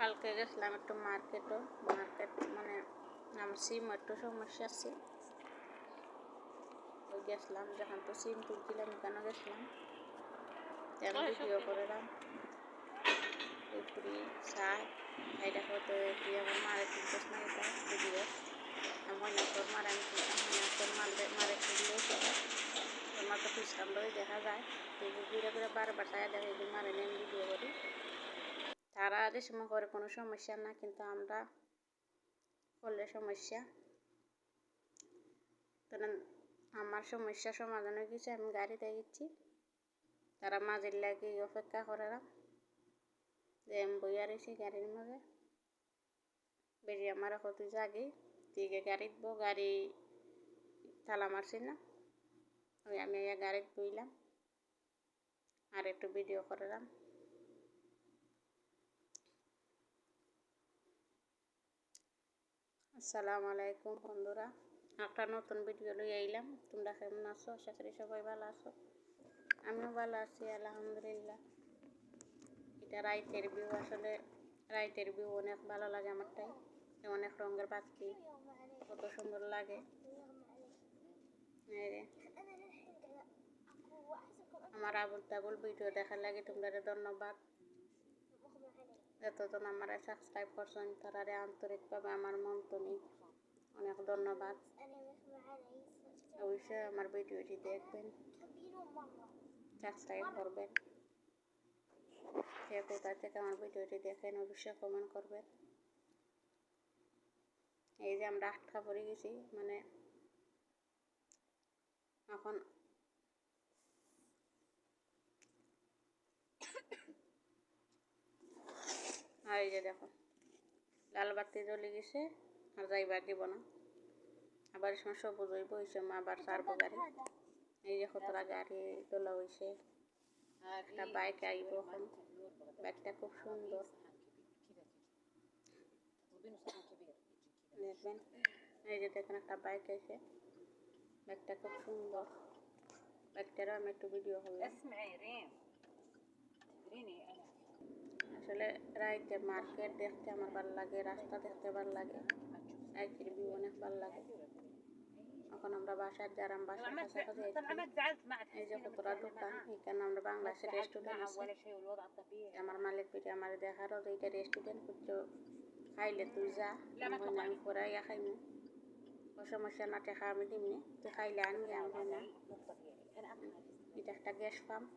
কালকে গেছিলাম একটু মার্কেট মানে আমার সিম একটু সমস্যা আছে, ওই গেছিলাম যখন তো সিম তুলছিলাম কেন গেছিলাম আমি ভিডিও করলাম পুরি চাই এটা হতে তুই আমার মারে তুলতেস না এটা ভিডিও আমি না তোর মারে আমি তোর মারে তুললেও তোর মা তো খুঁজতাম বলে দেখা যায় তুই ঘুরে ঘুরে বারবার চাই দেখে এগুলো মারে নিয়ে আমি ভিডিও করি। তারা যে সময় করে কোনো সমস্যা না, কিন্তু আমরা করলে সমস্যা। কারণ আমার সমস্যা সমাধান হয়ে গেছে, আমি গাড়িতে গেছি, তারা মাঝের লাগে অপেক্ষা করে না যে আমি বইয়া রয়েছি গাড়ির মাঝে বেরিয়ে আমার কত জাগে দিকে গাড়িত গাড়ি তালা মারছি না, ওই আমি গাড়িত বইলাম আর একটু ভিডিও করলাম। আসসালামু আলাইকুম বন্ধুরা, একটা নতুন ভিডিও লই আইলাম। তোমরা কেমন আছো? আশা করি সবাই ভালো আছো, আমিও ভালো আছি আলহামদুলিল্লাহ। এটা রাইতের ভিউ, আসলে রাইতের ভিউ অনেক ভালো লাগে আমারটাই, অনেক রঙের পাখি কত সুন্দর লাগে। আমার আবুল তাবুল ভিডিও দেখার লাগে তোমরা ধন্যবাদ। যতজন আমার সাবস্ক্রাইব করছেন তারা আন্তরিকভাবে আমার মন তুমি অনেক ধন্যবাদ। অবশ্যই আমার ভিডিওটি দেখবেন, সাবস্ক্রাইব করবেন। কে কোথা থেকে আমার ভিডিওটি দেখেন অবশ্যই কমেন্ট করবেন। এই যে আমরা আটকা পড়ে গেছি, মানে এখন আর এই যে দেখো লাল বাতি জ্বলে গেছে আর যাইবার দিব না, আবার এই সময় সবুজ হইব, এই সময় আবার ছাড়বো গাড়ি। এই যে কতটা গাড়ি তোলা হয়েছে, একটা বাইক আইব এখন, বাইকটা খুব সুন্দর দেখবেন। এই যে দেখেন একটা বাইক আছে, বাইকটা খুব সুন্দর, বাইকটারও আমি একটু ভিডিও করলাম। আসলে রাইতে মার্কেট দেখতে আমার ভালো লাগে, রাস্তা দেখতে ভালো লাগে, রাইতের ভিউ অনেক ভালো লাগে। এখন আমরা বাসার যারাম বাসার কাছাকাছি এই যে কতটা দোকান, এখানে আমরা বাংলাদেশের রেস্টুরেন্ট আছে, আমার মালিক পিঠে আমার দেখারও যে এটা রেস্টুরেন্ট করছো খাইলে তুই যা, আমি পরে ইয়া খাইনি সমস্যা না, টেকা আমি দিমনি তুই খাইলে আনবি আমি না। এটা একটা গ্যাস পাম্প,